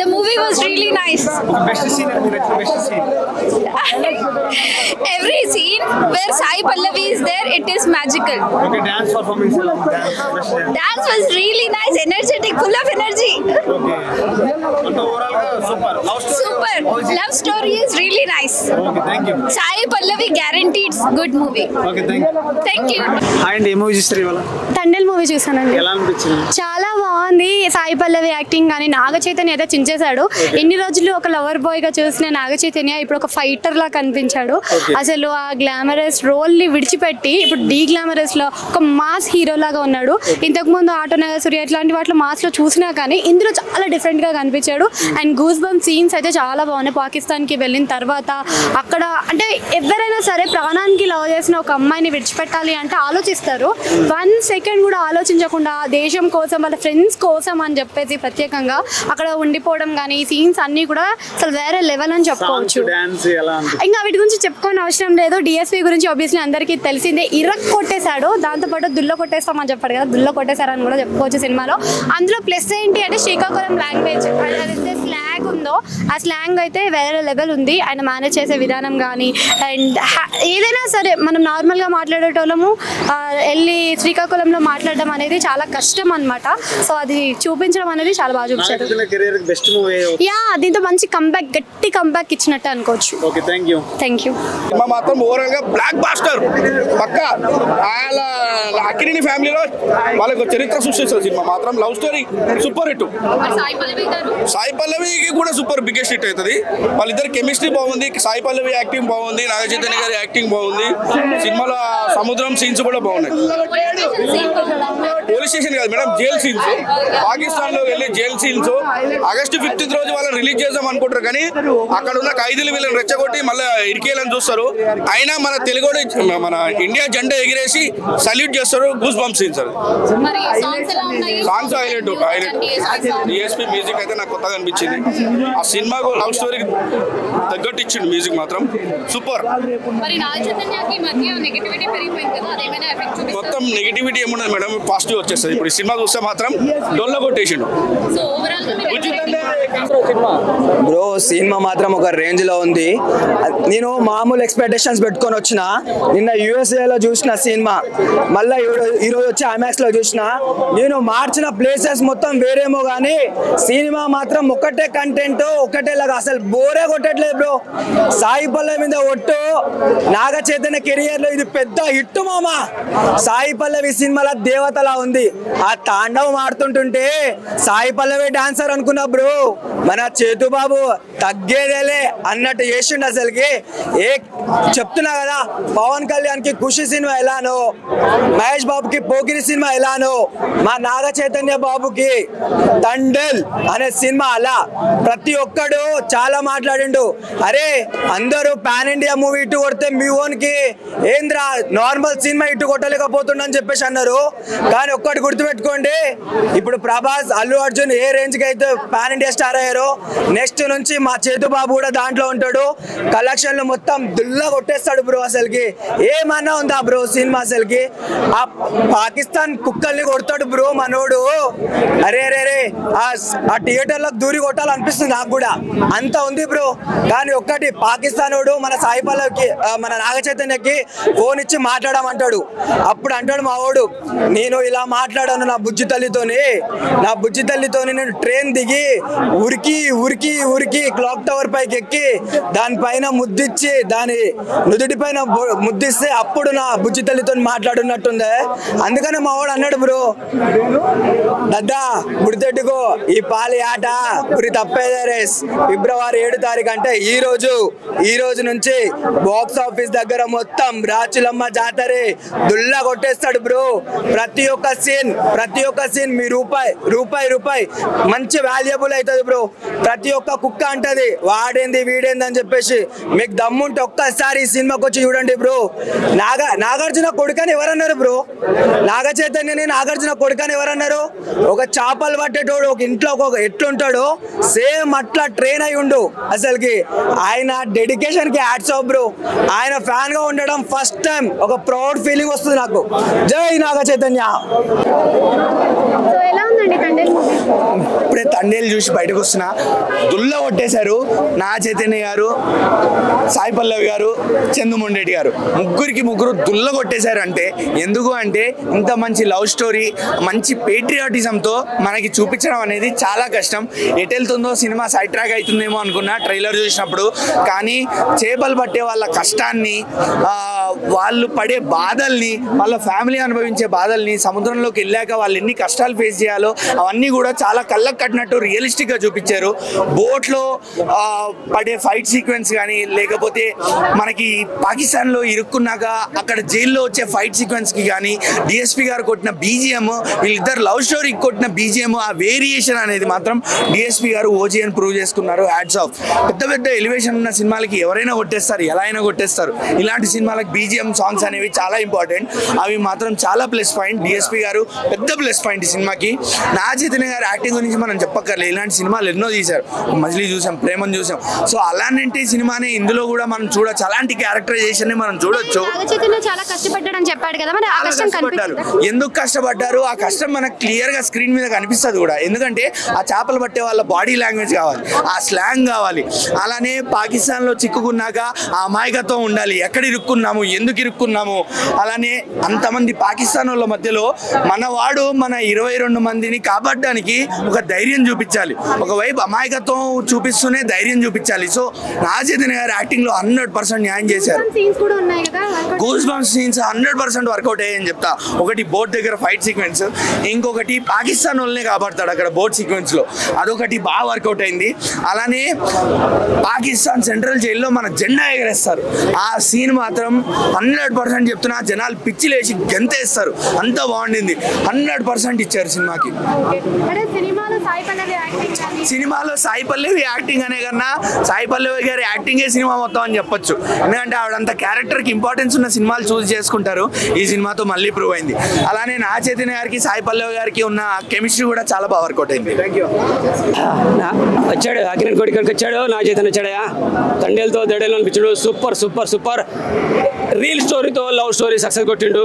The movie was really nice. Best scene. Every scene where Sai Pallavi is there, it is magical. Okay, dance performance. Dance was really nice, energetic, full of energy. Okay. Overall, super. Super. Love story is really nice. Okay, thank you. Sai Pallavi guaranteed good movie. Okay, thank you. Thank you. Hi, and emo history wala. Thandel movie చూసానండి. ఎలా అనిపించింది? చాలా బాగుంది. Sai Pallavi acting కానీ నాగ చైతన్య అయితే చించేశాడు. ఎన్ని రోజులు ఒక లవర్ బాయ్ గా చూసిన నాగ చైతన్య ఇప్పుడు ఒక ఫైటర్ లా కనిపించాడు. అసలు ఆ గ్లామరస్ రోల్ ని విడిచిపెట్టి ఇప్పుడు డీ గ్లామరస్ లో ఒక మాస్ హీరో లాగా ఉన్నాడు. ఇంతకు ముందు ఆటో నగసూరి ఇట్లాంటి వాటిలో మాస్ లో చూసినా కానీ ఇందులో చాలా డిఫరెంట్ గా కనిపించాడు. అండ్ గూస్ బంప్ సీన్స్ అయితే చాలా బాగున్నాయి. పాకిస్తాన్ కి వెళ్ళిన తర్వాత అక్కడ అంటే ఎవరైనా సరే ప్రాణానికి లవ్ చేసిన ఒక అమ్మాయిని విడిచిపెట్టాలి అంటే ఆలోచిస్తారు. 1 సెకండ్ కూడా ఆలోచించకుండా దేశం కోసం వాళ్ళ ఫ్రెండ్స్ కోసం అని చెప్పేసి ప్రత్యేకంగా అక్కడ ఉండిపోవడం కానీ ఈ సీన్స్ అన్ని కూడా అసలు వేరే లెవెల్ అని చెప్పుకోవచ్చు. ఇంకా వీటి గురించి చెప్పుకోని అవసరం లేదు. డిఎస్పీ గురించి ఆబ్వియస్లీ అందరికీ తెలిసిందే. ఇరక్ కొట్టేశాడు, దాంతోపాటు దుల్ల కొట్టేస్తామని చెప్పాడు కదా, దుల్ల కొట్టేశారని కూడా చెప్పుకోవచ్చు సినిమాలో. అందులో ప్లస్ ఏంటి అంటే శ్రీకాకుళం లాంగ్వేజ్ అదైతే స్లాంగ్ ఉందో ఆ స్లాంగ్ అయితే వేరే లెవెల్ ఉంది. ఆయన మేనేజ్ చేసే విధానం కానీ అండ్ ఏదైనా సరే మనం నార్మల్గా మాట్లాడేటోళ్ళము వెళ్ళి శ్రీకాకుళంలో మాట్లాడడం అనేది చాలా కష్టం అనమాట. సో అది చూపించడం అనేది చాలా బాగా చూపించారు. యా, దీంతో మంచి కంబ్యాక్, గట్టి కంబ్యాక్ ఇచ్చినట్టు అనుకోవచ్చు. Thank you. మాత్రం ఓవరాల్ గా బ్లాక్ బాస్టర్ పక్కా. అక్కినేని ఫ్యామిలీలో వాళ్ళకి చరిత్ర సృష్టిస్తుంది సినిమా మాత్రం. Love story super hit. Sai పల్లవికి కూడా సూపర్ బిగ్గెస్ట్ హిట్ అవుతుంది. వాళ్ళిద్దరు కెమిస్ట్రీ బాగుంది, సాయి పల్లవి యాక్టింగ్ బాగుంది, నాగ చైతన్య గారి యాక్టింగ్ బాగుంది. సినిమాలో సముద్రం సీన్స్ కూడా బాగున్నాయి. పోలీస్ స్టేషన్ కాదు మేడం, జైల్ సీన్స్. పాకిస్తాన్ లో వెళ్ళి జైల్ సీన్స్. ఆగస్టు 15 రోజు వాళ్ళని రిలీజ్ చేద్దాం అనుకుంటారు కానీ అక్కడ ఉన్న ఖైదీలు వీళ్ళని రెచ్చగొట్టి మళ్ళీ ఇరికేయాలని చూస్తారు. అయినా మన తెలుగు మన ఇండియా జెండా ఎగిరేసి సల్యూట్ చేస్తారు. Goose bump scenes. అది సాంగ్స్ హైలైట్. డిఎస్పీ మ్యూజిక్ అయితే నాకు కొత్తగా అనిపించింది. ఆ సినిమాకు లవ్ స్టోరీకి తగ్గట్టు ఇచ్చిండు మ్యూజిక్ మాత్రం సూపర్. మొత్తం నెగిటివిటీ ఏమున్నది మేడం, పాజిటివ్ వచ్చేస్తుంది. ఇప్పుడు ఈ సినిమా చూస్తే మాత్రం డొల్ల కొట్టేసిండు. బ్రో సినిమా మాత్రం ఒక రేంజ్ లో ఉంది. నేను మామూలు ఎక్స్పెక్టేషన్స్ పెట్టుకొని వచ్చిన. నిన్న యూఎస్ఏలో చూసిన సినిమా, మళ్ళీ ఈరోజు వచ్చి ఐమాక్స్ లో చూసిన. నేను మార్చిన ప్లేసెస్ మొత్తం వేరేమో కానీ సినిమా మాత్రం ఒకటే కంటెంట్, ఒకటేలాగా అసలు బోరే కొట్టట్లేదు బ్రో. సాయి పల్లవి మీద ఒట్టు. నాగ చైతన్య కెరియర్ లో ఇది పెద్ద హిట్ మామా. సాయి పల్లవి సినిమాలో దేవతలా ఉంది. ఆ తాండవం ఆడుతుంటుంటే సాయి పల్లవి డాన్సర్ అనుకున్నా బ్రో. మన చేతుబాబు తగ్గేదేలే అన్నట్టు చేసిండు. అసలుకి చెప్తున్నా కదా, పవన్ కళ్యాణ్ కి ఖుషి సినిమా ఎలానో, మహేష్ బాబుకి పోకిరి సినిమా ఎలానో, మా నాగ చైతన్య బాబుకి తండేల్ అనే సినిమా అలా ప్రతి ఒక్కడు చాలా మాట్లాడిండు. అరే అందరూ పాన్ ఇండియా మూవీ ఇటు కొడితే మీ ఓన్కి ఏంద్రా నార్మల్ సినిమా ఇటు కొట్టలేకపోతుండని చెప్పేసి అన్నారు. కానీ ఒక్కటి గుర్తుపెట్టుకోండి, ఇప్పుడు ప్రభాస్, అల్లు అర్జున్ ఏ రేంజ్కి అయితే పాన్ ఇండియా స్టార్ అయ్యారో నెక్స్ట్ నుంచి మా చేతుబాబు కూడా దాంట్లో ఉంటాడు. కలెక్షన్లు మొత్తం దుల్లా కొట్టేస్తాడు బ్రో. అసలుకి ఏమన్నా ఉందా బ్రో సినిమా? అసలుకి ఆ పాకిస్తాన్ కుక్కల్ని కొడతాడు బ్రో మనోడు. అరే రే రే ఆ థియేటర్లో దూరి కొట్టాలనిపిస్తుంది నాకు కూడా, అంత ఉంది బ్రో. కానీ ఒక్కటి పాకిస్తాన్ వాడు మన సాయి పల్లవికి, మన నాగ చైతన్యకి ఫోన్ ఇచ్చి మాట్లాడమంటాడు. అప్పుడు అంటాడు మా వాడు, నేను ఇలా మాట్లాడాను నా బుజ్జి తల్లితోని నేను ట్రైన్ దిగి ఉరికి ఉరికి ఉరికి క్లాక్ టవర్ పైకి ఎక్కి దానిపైన ముద్దిచ్చి దాని నుదుటి పైన ముద్దిస్తే అప్పుడు నా బుజ్జి తల్లితో మాట్లాడున్నట్టుందే. అందుకనే మా వాడు అన్నాడు బ్రో, దద్దా గుర్తెట్టుకో ఈ పాలి ఆట గురి తప్పేదే రేస్. ఫిబ్రవరి 7 తారీఖు అంటే ఈ రోజు నుంచి బాక్స్ ఆఫీస్ దగ్గర మొత్తం రాచులమ్మ జాతరే దుల్లా కొట్టేస్తాడు బ్రో. ప్రతి ఒక్క సీన్ మీ రూపాయి మంచి వాల్యుబుల్ అవుతుంది బ్రో. ప్రతి ఒక్క కుక్క అంటది వాడేంది వీడేంది అని చెప్పేసి. మీకు దమ్ముంటే ఒక్కసారి ఈ సినిమాకి వచ్చి చూడండి బ్రో. నాగార్జున కొడుకని ఎవరన్నారు బ్రో? నాగ చైతన్యని నాగార్జున కొడుకని ఎవరన్నారు? ఒక చేపలు పట్టేటోడు ఒక ఇంట్లో ఒక ఎట్లుంటాడో సేమ్ అట్లా ట్రైన్ అయి ఉండు. అసలుకి ఆయన డెడికేషన్ కి హ్యాట్స్ ఆఫ్ బ్రో. ఆయన ఫ్యాన్ గా ఉండడం ఫస్ట్ టైం ఒక ప్రౌడ్ ఫీలింగ్ వస్తుంది నాకు. జై నాగ చైతన్య. చూసి బయటకు వస్తున్నా. దుల్ల కొట్టేశారు నా చైతన్య గారు, సాయి పల్లవి గారు, చందు మొండేటి గారు, ముగ్గురు దుల్ల కొట్టేశారు. అంటే ఎందుకు అంటే ఇంత మంచి లవ్ స్టోరీ, మంచి పేట్రియాటిజంతో మనకి చూపించడం అనేది చాలా కష్టం. ఎటెళ్తుందో సినిమా సైడ్ ట్రాక్ అవుతుందేమో అనుకున్నా ట్రైలర్ చూసినప్పుడు. కానీ చేపలు పట్టే వాళ్ళ కష్టాన్ని, వాళ్ళు పడే బాధల్ని, వాళ్ళ ఫ్యామిలీ అనుభవించే బాధల్ని, సముద్రంలోకి వెళ్ళాక వాళ్ళు ఎన్ని కష్టాలు ఫేస్ చేయాలో అవన్నీ కూడా చాలా కళ్ళకు కట్టినట్టు రియలిస్టిక్గా చూపించారు. బోట్లో పడే ఫైట్ సీక్వెన్స్ కానీ, లేకపోతే మనకి పాకిస్తాన్లో ఇరుక్కున్నాక అక్కడ జైల్లో వచ్చే ఫైట్ సీక్వెన్స్కి కానీ, డిఎస్పీ గారు కొట్టిన బీజిఎం, వీళ్ళిద్దరు లవ్ స్టోరీకి కొట్టిన బీజిఎం, ఆ వేరియేషన్ అనేది మాత్రం డిఎస్పీ గారు ఓజీ అని ప్రూవ్ చేసుకున్నారు. Hats off. పెద్ద ఎలివేషన్ ఉన్న సినిమాలకి ఎవరైనా కొట్టేస్తారు, ఎలా అయినా కొట్టేస్తారు. ఇలాంటి సినిమాలకు బీజిఎం సాంగ్స్ అనేవి చాలా ఇంపార్టెంట్. అవి మాత్రం చాలా ప్లస్ పాయింట్. డిఎస్పీ గారు పెద్ద ప్లస్ పాయింట్ ఈ సినిమాకి. నా చైతన్య గారు యాక్టింగ్ గురించి మనం చెప్పక్కర్లేదు. ఇలాంటి సినిమాలు ఎన్నో తీశారు. మజిలీ చూసాం, ప్రేమను చూసాం. సో అలాంటి సినిమానే ఇందులో కూడా మనం చూడొచ్చు. అలాంటి క్యారెక్టరైజేషన్ మనం చూడొచ్చు. చాలా కష్టపడ్డాడని చెప్పాడు కదా, మరి ఆ కష్టం కనిపించదు. ఎందుకు కష్టపడ్డారు? ఆ కష్టం మనకు క్లియర్ గా స్క్రీన్ మీద కనిపిస్తుంది కూడా. ఎందుకంటే ఆ చేపలు పట్టే వాళ్ళ బాడీ లాంగ్వేజ్ కావాలి, ఆ స్లాంగ్ కావాలి. అలానే పాకిస్తాన్ లో చిక్కుకున్నాక ఆ అమాయకత్వం ఉండాలి. ఎక్కడ ఇరుక్కున్నాము, ఎందుకు ఇరుక్కున్నాము. అలానే అంతమంది పాకిస్తాన్ వాళ్ళ మధ్యలో మనవాడు మన 22 మందిని కాపాడడానికి ఒక ధైర్యం చూపించాలి. ఒకవైపు అమాయకత్వం చూపిస్తూనే ధైర్యం చూపించాలి. సో నా చైతన్య గారు యాక్టింగ్ లో 100% న్యాయం చేశారు. గూస్ బంప్స్ సీన్స్ 100% వర్కౌట్ అయ్యాయని చెప్తా. ఒకటి బోట్ దగ్గర ఫైట్ సీక్వెన్స్, ఇంకొకటి పాకిస్తాన్ వాళ్ళనే కాపాడతాడు అక్కడ బోట్ సీక్వెన్స్ లో, అదొకటి బాగా వర్కౌట్ అయింది. అలానే పాకిస్తాన్ సెంట్రల్ జైల్లో మన జెండా ఎగరేస్తారు. ఆ సీన్ మాత్రం 100% చెప్తున్నా, జనాలు పిచ్చిలేసి గంతేస్తారు. అంత బాగుండింది. 100% ఇచ్చారు సినిమాకి. సినిమాలో సాయి పల్లవి యాక్టింగ్ అనే కన్నా సాయి పల్లవి గారి యాక్టింగే సినిమా మొత్తం అని చెప్పొచ్చు. ఎందుకంటే ఆవిడంత క్యారెక్టర్కి ఇంపార్టెన్స్ ఉన్న సినిమాలు చూస్ చేసుకుంటారు. ఈ సినిమాతో మళ్ళీ ప్రూవ్ అయింది. అలానే నా చైతన్య గారికి సాయి పల్లవి గారికి ఉన్న కెమిస్ట్రీ కూడా చాలా బాగా వర్కౌట్ అయింది. వచ్చాడు అకిరణ్ కోటి ఇక్కడికి వచ్చాడు. నా చైతన్య వచ్చాడయా, తండేలతో దడేలు అనిపించాడు. సూపర్ సూపర్ సూపర్ రియల్ స్టోరీతో లవ్ స్టోరీ సక్సెస్ కొట్టిండు.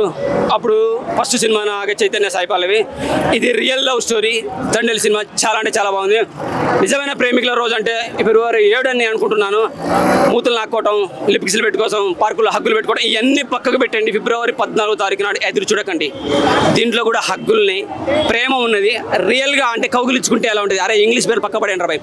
అప్పుడు ఫస్ట్ సినిమా నాగ చైతన్య సాయి పల్లవి, ఇది real love story. Thandel cinema చాలా అంటే చాలా బాగుంది. నిజమైన ప్రేమికుల రోజు అంటే ఫిబ్రవరి 7 అని అనుకుంటున్నాను. మూతులు నాక్కోవటం, లిప్కిస్లు పెట్టుకోవడం, పార్కులో హగ్గులు పెట్టుకోవడం, ఇవన్నీ పక్కకు పెట్టండి. ఫిబ్రవరి 14వ తారీఖు నాడు ఎదురు చూడకండి. దీంట్లో కూడా హగ్గుల్ని, ప్రేమ ఉన్నది రియల్గా. అంటే కౌగులించుకుంటే ఎలా ఉంటుంది? అరే ఇంగ్లీష్ పేరు పక్క పడేయండి రాబాయ్.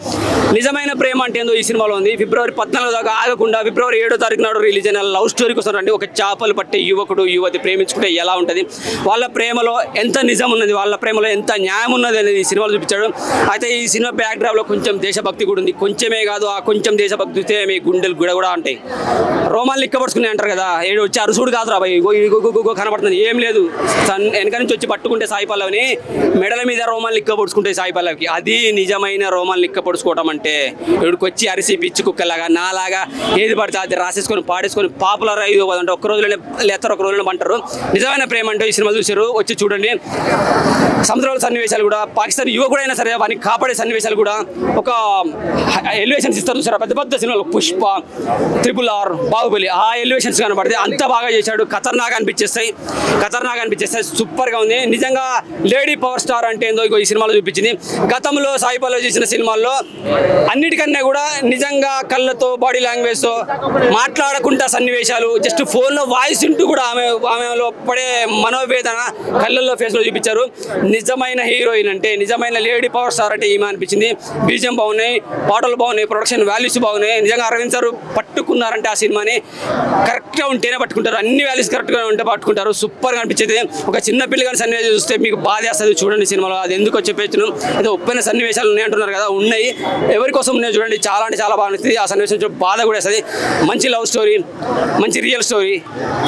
నిజమైన ప్రేమ అంటే ఏందో ఈ సినిమాలో ఉంది. ఫిబ్రవరి 14 దాకా ఆగకుండా ఫిబ్రవరి 7వ తారీఖు నాడు రిలీజ్ అయిన లవ్ స్టోరీకి వస్తారండి. ఒక చేపలు పట్టే యువకుడు యువతి ప్రేమించుకుంటే ఎలా ఉంటుంది, వాళ్ళ ప్రేమలో ఎంత నిజం ఉన్నది, వాళ్ళ ప్రేమలో ఎంత న్యాయం ఉన్నది అనేది ఈ సినిమాలో చూపించాడు. అయితే ఈ సినిమా బ్యాక్ డ్రాప్ లో కొంచెం దేశభక్తి కూడా ఉంది. కొంచెమే కాదు, ఆ కొంచెం దేశభక్తి చూస్తే మీ గుండెలు కూడా ఉంటాయి. రోమాలు లిక్కపడుచుకునే అంటారు కదా, ఏడు వచ్చి అరుసుడు కాదు రాబాయ్, కనబడుతుంది ఏం లేదు. వెనక నుంచి వచ్చి పట్టుకుంటే సాయి పల్లవిని, మెడల మీద రోమాలు లిక్కపడుచుకుంటే సాయి పల్లవికి. అది నిజమైన రోమాలు లిక్కపడుచుకోవడం అంటే. ఇక్కడికి వచ్చి అరిసి పిచ్చి కుక్కలాగా నాలాగా ఏది పడితే అది రాసేసుకొని పాడేసుకొని పాపులర్ అయ్యి అంటే ఒక్క రోజులోనే లేస్తారు, ఒక రోజులోనే అంటారు. నిజమైన ప్రేమ అంటే ఈ సినిమా చూసారు, వచ్చి చూడండి. సముద్రాల సన్నివేశాలు కూడా, పాకిస్తాన్ యువకుడైనా సరే వారిని కాపాడే సన్నివేశాలు కూడా ఒక ఎలివేషన్స్ ఇస్తారు చూసారా. పెద్ద పెద్ద సినిమాలు పుష్ప, RRR, బాహుబలి, ఆ ఎలివేషన్స్ కనబడితే అంత బాగా చేశాడు. ఖతర్నాక్ అనిపించేస్తాయి సూపర్గా ఉంది. నిజంగా లేడీ పవర్ స్టార్ అంటే ఏందో ఈ సినిమాలో చూపించింది. గతంలో సాయి పల్లవి చేసిన సినిమాల్లో అన్నిటికన్నా కూడా నిజంగా కళ్ళతో, బాడీ లాంగ్వేజ్తో మాట్లాడకుండా సన్నివేశాలు, జస్ట్ ఫోన్లో వాయిస్ వింటూ కూడా ఆమెలో పడే మనోవేదన కళ్ళల్లో ఫేస్లో చూపించారు. నిజమైన హీరోయిన్ అంటే, నిజమైన లేడీ పవర్ స్టార్ అంటే ఈమె అనిపించింది. బీజిఎం బాగున్నాయి, పాటలు బాగున్నాయి, ప్రొడక్షన్ వాల్యూస్ బాగున్నాయి. నిజంగా అరవింద్ సార్ పట్టుకున్నారంటే ఆ సినిమాని కరెక్ట్గా ఉంటేనే పట్టుకుంటారు, అన్ని వాల్యూస్ కరెక్ట్గా ఉంటే పట్టుకుంటారు. సూపర్గా అనిపించేది. ఒక చిన్న పిల్లగాని సన్నివేశం చూస్తే మీకు బాధ వేస్తుంది చూడండి సినిమాలో. అది ఎందుకో చెప్పేచ్చును, ఏదో ఒప్పైన సన్నివేశాలు ఉన్నాయి అంటున్నారు కదా, ఉన్నాయి. ఎవరి కోసం ఉన్నాయో చూడండి, చాలా అంటే చాలా బాగా అనిపిస్తుంది. ఆ సన్నివేశం బాధ కూడా వేస్తుంది. మంచి లవ్ స్టోరీ, మంచి రియల్ స్టోరీ,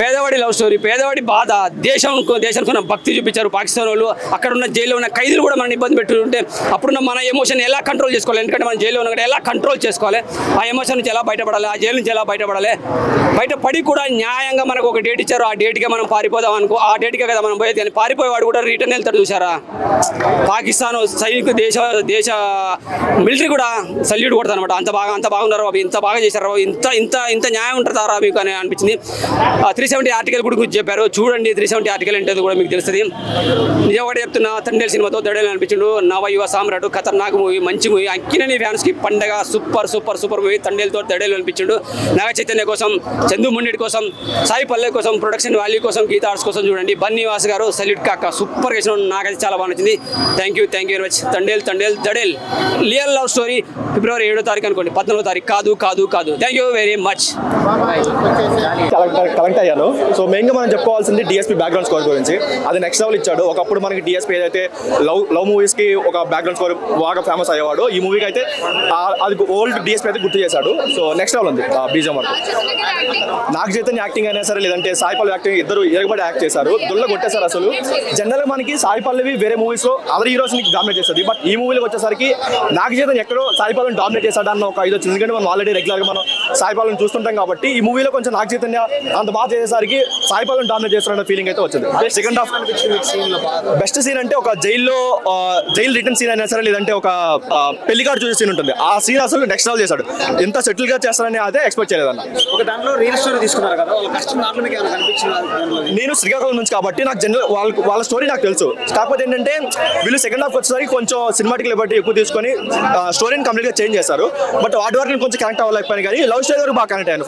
పేదవాడి లవ్ స్టోరీ, పేదవాడి బాధ, దేశానికి ఉన్న భక్తి చూపించారు పాకిస్తాన్ వాళ్ళు. అక్కడ ఉన్న జైల్లో ఉన్న ఖైదీలు కూడా మనం ఇబ్బంది పెట్టుకుంటే అప్పుడున్న మన ఎమోషన్ ఎలా కంట్రోల్ చేసుకోవాలి. ఎందుకంటే మనం జైల్లో ఉన్న ఎలా కంట్రోల్ చేసుకోవాలి, ఆ ఎమోషన్ నుంచి ఎలా బయటపడాలి, ఆ జైలు నుంచి ఎలా బయటపడాలి. బయటపడి కూడా న్యాయంగా మనకు ఒక డేట్ ఇచ్చారు, ఆ డేట్గా మనం పారిపోదాం అనుకో, ఆ డేట్గా కదా మనం పోయేది. కానీ పారిపోయేవాడు కూడా రిటర్న్ వెళ్తాడు చూసారా. పాకిస్తాన్ సైనిక దేశ మిలిటరీ కూడా సల్యూట్ కొడతారు అనమాట. అంత బాగున్నారు బాబు, ఇంత బాగా చేశారు బాబు, ఇంత న్యాయం ఉంటుందా రా మీకు అని అనిపించింది. 370 ఆర్టికల్ కూడా గురించి చెప్పారు. చూడండి 370 ఆర్టికల్ ఏంటో కూడా మీకు తెలుస్తుంది. నిజం ఒకటి చెప్తున్నా, తండేల్ సినిమాతో దడేలు అనిపించిండు. నవయువ సామ్రాట్ ఖతర్నాక్ మూవీ, మంచి మూవీ. అక్కినేని ఫ్యాన్స్కి పండగ. Super super super movie. తండేలతో దడేలు అనిపించిండు. నాగ చైతన్య కోసం, చందు మున్నిడి కోసం, సాయి పల్లె కోసం, ప్రొడక్షన్ వాల్యూ కోసం, గీతా ఆర్ట్స్ కోసం చూడండి. బన్నీవాస్ గారు సల్యూట్ కాక సూపర్ చేసిన. నాకైతే చాలా బాగా నచ్చింది. Thank you very much. Thandel దడేల్ రియల్ లవ్ స్టోరీ. ఫిబ్రవరి 7వ తారీఖు అనుకోండి, 14వ తారీఖు కాదు. Thank you very much. Connect అయ్యాను. సో మెయిన్గా మనం చెప్పుకోవాల్సింది డిఎస్పీ బ్యాక్గ్రౌండ్ స్కోర్ గురించి. అది నెక్స్ట్ లెవెల్ ఇచ్చాడు. ఒకప్పుడు మనకి డిఎస్పీ ఏదైతే లవ్ మూవీస్కి ఒక బ్యాక్గ్రౌండ్ స్కోర్ బాగా ఫేమస్ అయ్యేవాడు, ఈ మూవీకి అయితే అది ఓల్డ్ డిఎస్పీ అయితే గుర్తు చేశాడు. సో నెక్స్ట్ లెవెల్ ఉంది బీజం వరకు. నాగ చైతన్య యాక్టింగ్ అయినా సరే, లేదంటే సాయి పల్లవి యాక్టింగ్, ఇద్దరు ఎరగబడి యాక్ట్ చేశారు. దుల్ల కొట్టేశారు. అసలు జనరల్గా మనకి సాయి పల్లవి వేరే మూవీస్లో అదర్ హీరోస్ని డామినేట్ చేస్తుంది. బట్ ఈ మూవీలోకి వచ్చేసరికి నాగ చైతన్య ఎక్కడో సాయి పల్లవిని డామినేట్ చేశాడు అన్న ఒక ఇది వచ్చింది. ఎందుకంటే మనం ఆల్రెడీ రెగ్యులర్గా మనం సాయి పల్లవిని చూస్తుంటాం కాబట్టి ఈ మూవీలో కొంచెం నాగ చైతన్య అంత బాగా చేసేసరికి సాయి పల్లవిని డామినేట్ చేస్తున్న ఫీలింగ్ అయితే వచ్చింది. సెకండ్ హాఫ్ బెస్ట్ సీన్ అంటే ఒక జైల్ రిటర్న్ సీన్ అయినా సరే, లేదంటే ఒక పెళ్లి కార్డు చూసే సీన్ ఉంటుంది. ఆ సీన్ అసలు నెక్స్ట్ లెవెల్ చేశాడు. ఎంత సెటిల్ గా చేస్తారని అయితే ఎక్స్పెక్ట్ చేయలేదన్న. ఒక దాంట్లో రియల్ స్టోరీ తీసుకున్నారు కదా, వాళ్ళ కష్టం దాంట్లో మీకు ఏమైనా కనిపించింది? నేను శ్రీకాకుళం నుంచి కాబట్టి నాకు జనరల్ వాళ్ళ స్టోరీ నాకు తెలుసు. కాకపోతే ఏంటంటే వీళ్ళు సెకండ్ హాఫ్ వచ్చేసరికి కొంచెం సినిమాటిక్ లిబర్టీ ఎక్కువ తీసుకొని స్టోరీని కంప్లీట్ గా చేంజ్ చేశారు. బట్ వాటి వరకు కొంచెం కనెక్ట్ అవ్వలేకపోయాను, కానీ లవ్ స్టోరీ వరకు బాగా కనెక్ట్ అయ్యాను.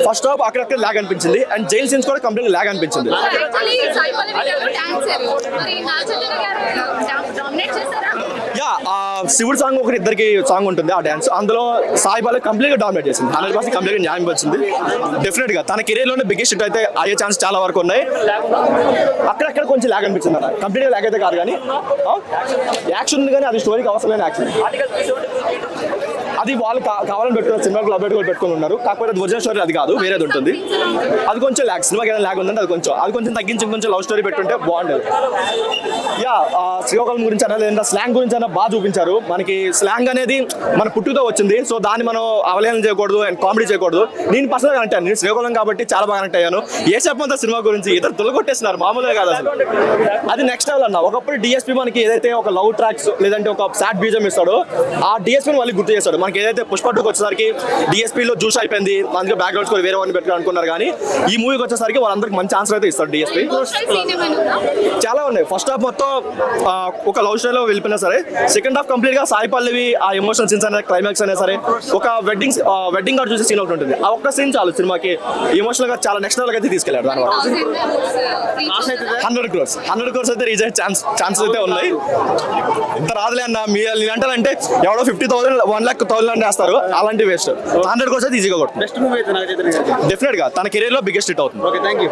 ఫస్ట్ హాఫ్ అక్కడక్కడ లాగ్ అనిపించింది, అండ్ జైల్ సీన్స్ కూడా కంప్లీట్ లాగ్ అనిపించింది. యా, శివుడు సాంగ్ ఒకటి ఇద్దరికి సాంగ్ ఉంటుంది ఆ డాన్స్. అందులో సాయి పల్లవి కంప్లీట్ గా డామినేట్ చేసింది. 100% కంప్లీట్ గా న్యాయం వచ్చింది. డెఫినెట్ గా తన కెరీర్ లోనే బిగ్గెస్ట్ హిట్ అయితే అయ్యే ఛాన్స్ చాలా వరకు ఉన్నాయి. అక్కడక్కడ కొంచెం లాగ్ అనిపించింది అన్న. కంప్లీట్ గా లాగ్ అయితే కాదు, కానీ యాక్షన్ ఉంది, కానీ అది స్టోరీకి అవసరం లేని యాక్షన్. అది వాళ్ళు కావాలని పెట్టుకున్నారు, సినిమాకి లవ్ కూడా పెట్టుకుని ఉన్నారు. కాకపోతే అది ఒరిజినల్ స్టోరీ అది కాదు, వేరేది ఉంటుంది. అది కొంచెం ల్యాగ్, సినిమాకి ఏదైనా ల్యాగ్ ఉందంటే అది కొంచెం తగ్గించి కొంచెం లవ్ స్టోరీ పెట్టుంటే బాగుండేది. యా, శ్రీకాకుళం గురించి అన్నా, లేదంటే స్లాంగ్ గురించి అన్నా బాగా చూపించారు. మనకి స్లాంగ్ అనేది మన పుట్టుతో వచ్చింది. సో దాన్ని మనం అవలేనం చేయకూడదు అండ్ కామెడీ చేయకూడదు. నేను పర్సనల్గా కనెక్ట్ అయ్యాను. నేను శ్రీకాకుళం కాబట్టి చాలా బాగా కనెక్ట్ అయ్యాను. ఏ చెప్పంతా సినిమా గురించి ఇద్దరు తొలగొట్టేస్తున్నారు, మామూలుగా కాదు అసలు. అది నెక్స్ట్ లెవెల్ అన్న. ఒకప్పుడు డిఎస్పీ మనకి ఏదైతే ఒక లవ్ ట్రాక్స్ లేదంటే ఒక సాడ్ బీజం ఇస్తాడో, ఆ డిఎస్పీని మళ్ళీ గుర్తు చేస్తాడు. మనకి ఏదైతే పుష్ప 2కి వచ్చేసరికి డిఎస్పీలో జ్యూస్ అయిపోయింది, అందులో బ్యాక్గ్రౌండ్స్ కూడా వేరే వాడిని పెట్టుకుని అనుకున్నారు. కానీ ఈ మూవీకి వచ్చేసరికి వాళ్ళందరికి మంచి ఆన్సర్ అయితే ఇస్తాడు డిఎస్పీ. చాలా ఉన్నాయి. ఫస్ట్ హాఫ్ మొత్తం ఒక లవ్ స్టోరీలో వెళ్ళిపోయినా సరే, సెకండ్ హాఫ్ కంప్లీట్ గా సాయి పల్లవి ఆ ఎమోషనల్ సీన్స్ అనేది, క్లైమాక్స్ అయినా సరే, ఒక వెడ్డింగ్ కార్డ్ చూసే సీన్ ఒకటి ఉంటుంది. ఆ ఒక్క సీన్ చాలు సినిమాకి ఎమోషనల్ గా చాలా నెక్స్ట్ లెవెల్ అయితే తీసుకెళ్ళాడు. దానివల్ల 100 crores అయితే రీచ్ అయ్యే ఛాన్సెస్ అయితే ఉన్నాయి. ఇంత రాదులే అన్న. మీరు అంటే ఎవడో 50,000 1,00,000 అంటే వేస్తారు, అలాంటి వేస్ట్. 100 crores అయితే ఈజీగా కొట్టు. బెస్ట్ మూవీ అయితే నాకు డెఫినెట్ గా తన కెరీర్ లో బిగ్గెస్ట్ హిట్ అవుతుంది. Okay, thank you.